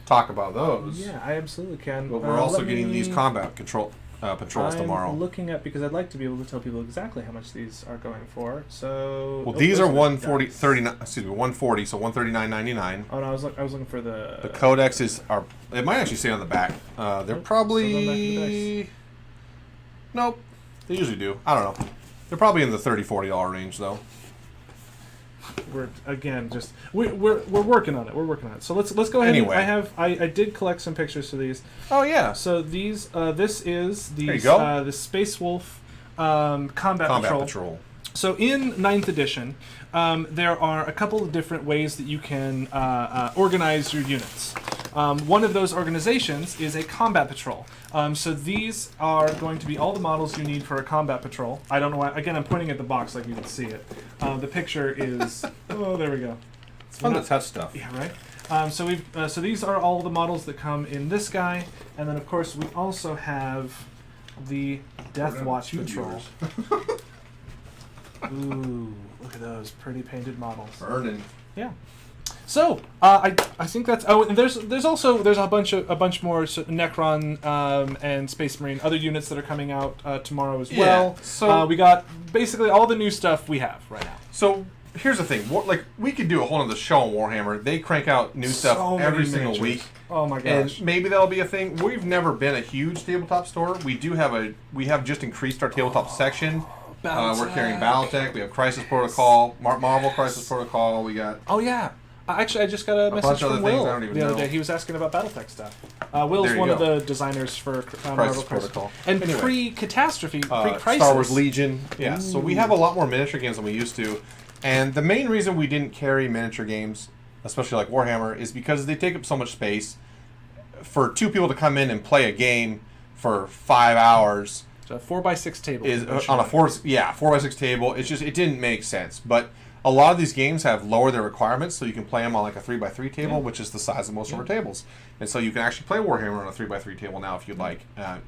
talk about those. Yeah, I absolutely can. But we're also getting these combat patrols tomorrow. I'm looking at because I'd like to be able to tell people exactly how much these are going for. So well, these are 140. So $139.99. Oh no, I was looking for the codexes are. It might actually say on the back. They're probably. Nope, they usually do. I don't know. They're probably in the $30-$40 range, though. We're working on it. We're working on it. So let's go ahead. Anyway, I did collect some pictures for these. Oh yeah. So these this is the the Space Wolf combat patrol. So in 9th edition, there are a couple of different ways that you can organize your units. One of those organizations is a combat patrol. So these are going to be all the models you need for a combat patrol. I don't know why. Again, I'm pointing at the box like you can see it. The picture is... Oh, there we go. It's fun to touch stuff. Yeah, right? So these are all the models that come in this guy. And then, of course, we also have the Death Watch Patrol. Ooh, look at those pretty painted models. Burning. Yeah. So I think that's and there's a bunch more Necron and Space Marine other units that are coming out tomorrow as well. So we got basically all the new stuff we have right now. So here's the thing, like we could do a whole other show on Warhammer. They crank out new stuff every single week. Oh my gosh! And maybe that'll be a thing. We've never been a huge tabletop store. We have just increased our tabletop section. We're carrying BattleTech. We have Crisis Protocol, Marvel Crisis Protocol. We got. Oh yeah. Actually, I just got a message from Will the other day. He was asking about BattleTech stuff. Will's one of the designers for Marvel Protocol. And anyway, pre-Catastrophe, pre-Crisis. Star Wars Legion. Yeah, so we have a lot more miniature games than we used to. And the main reason we didn't carry miniature games, especially like Warhammer, is because they take up so much space. For 2 people to come in and play a game for 5 hours... So a 4x6 table. Is on a 4x6 table. It didn't make sense. But a lot of these games have lowered their requirements, so you can play them on like a 3x3 table, which is the size of most of our tables. And so you can actually play Warhammer on a 3x3 table now if you'd like.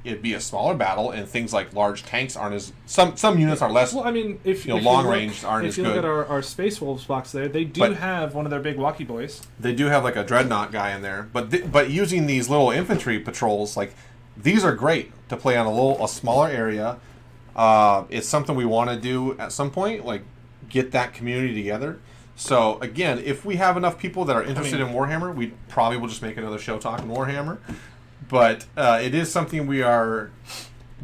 It'd be a smaller battle, and things like large tanks aren't as some units are less. Well, I mean, if long range aren't as good. If you look at our Space Wolves box there, they do have one of their big walkie boys. They do have like a dreadnought guy in there, but using these little infantry patrols, like these are great to play on a smaller area. It's something we want to do at some point, like get that community together. So again, if we have enough people that are interested in Warhammer, we probably will just make another show talking Warhammer. But it is something we are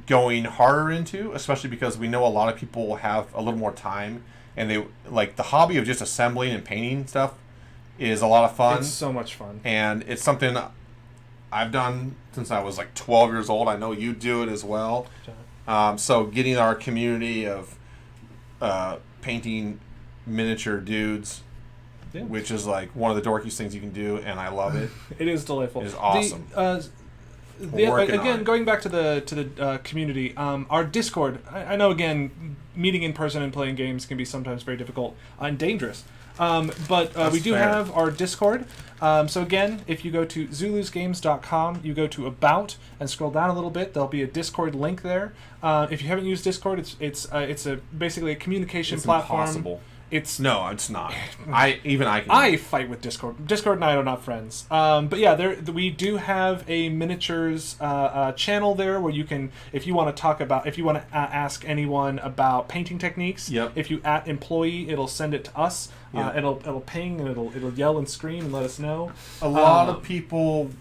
going harder into, especially because we know a lot of people have a little more time, and they like the hobby of just assembling and painting stuff is a lot of fun. It's so much fun, and it's something I've done since I was like 12 years old. I know you do it as well. So getting our community of painting miniature dudes Yeah. which is like one of the dorkiest things you can do, and I love it. It is delightful. It is awesome. Again, going back to the community, our Discord. I know again, meeting in person and playing games can be sometimes very difficult and dangerous. But we do have our Discord. So again, if you go to zulusgames.com, you go to About and scroll down a little bit. There'll be a Discord link there. If you haven't used Discord, it's basically a communication platform. Impossible. No, it's not. I can. I fight with Discord. Discord and I are not friends. But yeah, we do have a miniatures channel there where you can, if you want to ask anyone about painting techniques. Yep. If you @employee, it'll send it to us. Yep. It'll ping and it'll yell and scream and let us know. A lot of people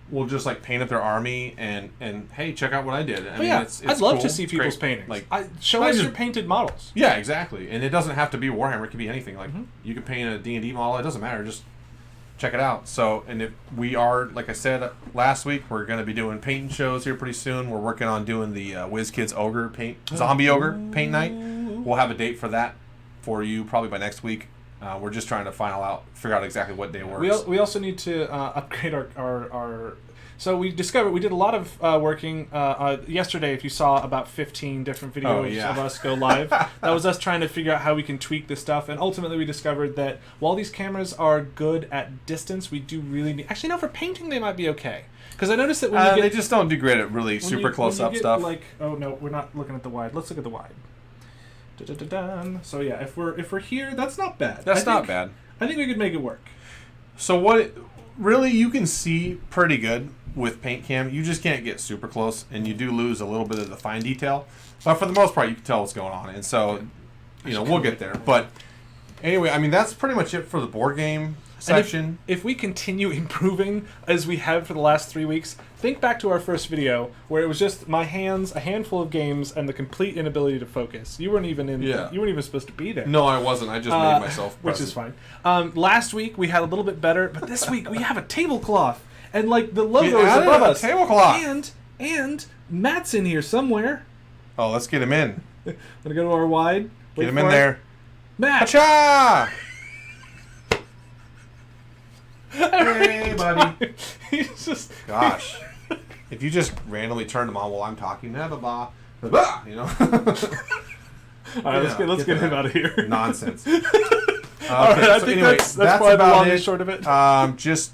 will just like paint up their army and hey, check out what I did. I mean, it's I'd love cool. to see It's people's great. paintings. Like, show us your painted models. Yeah, exactly. And it doesn't have to be Warhammer. It could be anything. Like you could paint a D&D model. It doesn't matter. Just check it out. So, and if we are, like I said last week, we're going to be doing painting shows here pretty soon. We're working on doing the WizKids Ogre Zombie Ogre paint night. We'll have a date for that for you probably by next week. We're just trying to figure out exactly what day works. We also need to upgrade our so we discovered we did a lot of working yesterday. If you saw about 15 different videos of us go live, that was us trying to figure out how we can tweak this stuff. And ultimately, we discovered that while these cameras are good at distance, we do really need. Actually, no, for painting they might be okay. Because I noticed that when they just don't do great at really super close up stuff. Like, oh no, we're not looking at the wide. Let's look at the wide. Da-da-da-dun. So yeah, if we're here, that's not bad. That's not bad. I think we could make it work. So really you can see pretty good with paint cam. You just can't get super close, and you do lose a little bit of the fine detail. But for the most part, you can tell what's going on, and so we'll get there. But anyway, I mean that's pretty much it for the board game section. If we continue improving as we have for the last 3 weeks, think back to our first video where it was just my hands, a handful of games, and the complete inability to focus. You weren't even You weren't even supposed to be there. No, I wasn't. I just made myself present. Which is fine. Last week we had a little bit better, but this week we have a tablecloth, and like the logo is above us. Tablecloth. And Matt's in here somewhere. Oh, let's get him in. Gonna go to our wide. Get him in there. Matt. Hacha! Hey, buddy. He's just. Gosh. If you just randomly turn them on while I'm talking, you know. All right, let's get him out of here. Nonsense. All right, I think that's probably the long and short of it. Just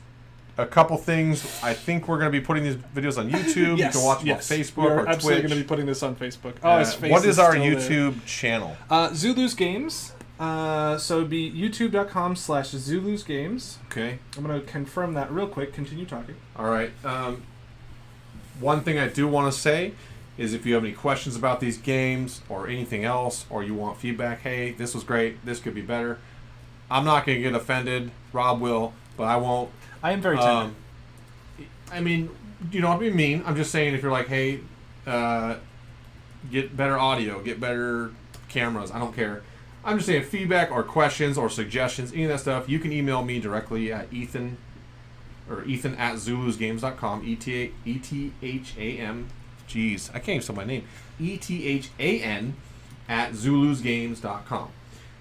a couple things. I think we're going to be putting these videos on YouTube. Yes, you can watch them on Facebook or Twitch. Absolutely going to be putting this on Facebook. Oh, his face what is our still YouTube there. channel? Zulu's Games. So it'd be youtube.com/Zulu's Games. Okay. I'm going to confirm that real quick. Continue talking. All right. One thing I do want to say is if you have any questions about these games or anything else, or you want feedback, hey, this was great, this could be better, I'm not going to get offended. Rob will, but I won't. I am very tender. I mean, you don't have to be mean. I'm just saying if you're like, hey, get better audio, get better cameras, I don't care. I'm just saying feedback or questions or suggestions, any of that stuff, you can email me directly at Ethan at zulusgames.com, ETHAM. Jeez, I can't even spell my name. ETHAN at zulusgames.com.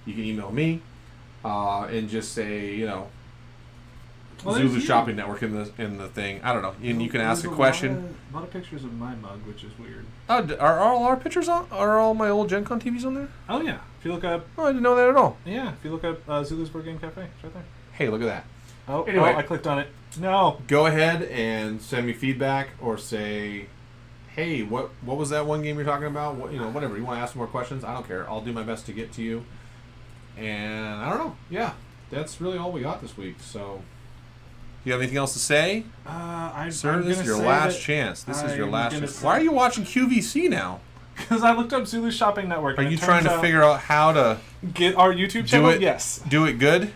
You can email me and just say, Zulu Shopping Network in the thing. I don't know. And you can ask a question. A lot of pictures of my mug, which is weird. Are all our pictures on? Are all my old Gen Con TVs on there? Oh, yeah. If you look up... Oh, I didn't know that at all. Yeah, if you look up Zulu's Board Game Cafe, it's right there. Hey, look at that. Oh, anyway, I clicked on it. No. Go ahead and send me feedback or say, hey, what was that one game you're talking about? Whatever. You want to ask more questions? I don't care. I'll do my best to get to you. And I don't know. Yeah, that's really all we got this week. So, do you have anything else to say? Sir, this is your last chance. This is your last chance. Why are you watching QVC now? Because I looked up Zulu Shopping Network. Are you trying to figure out how to get our YouTube channel? Yes. Do it good?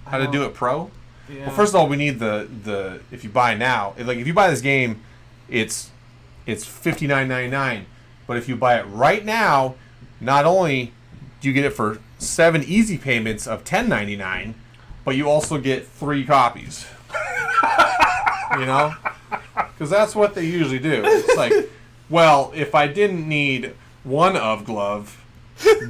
How to do it pro? Yeah. Well, first of all, we need the if you buy now, if you buy this game, it's $59.99. But if you buy it right now, not only do you get it for 7 easy payments of $10.99, but you also get 3 copies. Because that's what they usually do. It's like, well, if I didn't need one of glove,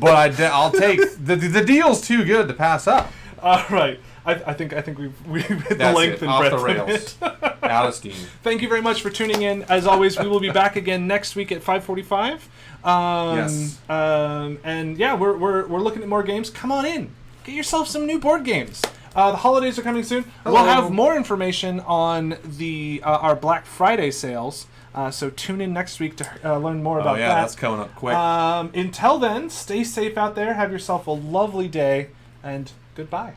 but I'll take the deal's too good to pass up. All right. I think we've hit the That's length it. and Off breadth the of rails. it. Out of steam. Thank you very much for tuning in. As always, we will be back again next week at 5:45. Yes. And yeah, we're looking at more games. Come on in. Get yourself some new board games. The holidays are coming soon. Hello. We'll have more information on the our Black Friday sales. So tune in next week to learn more about that. That's coming up quick. Until then, stay safe out there. Have yourself a lovely day, and goodbye.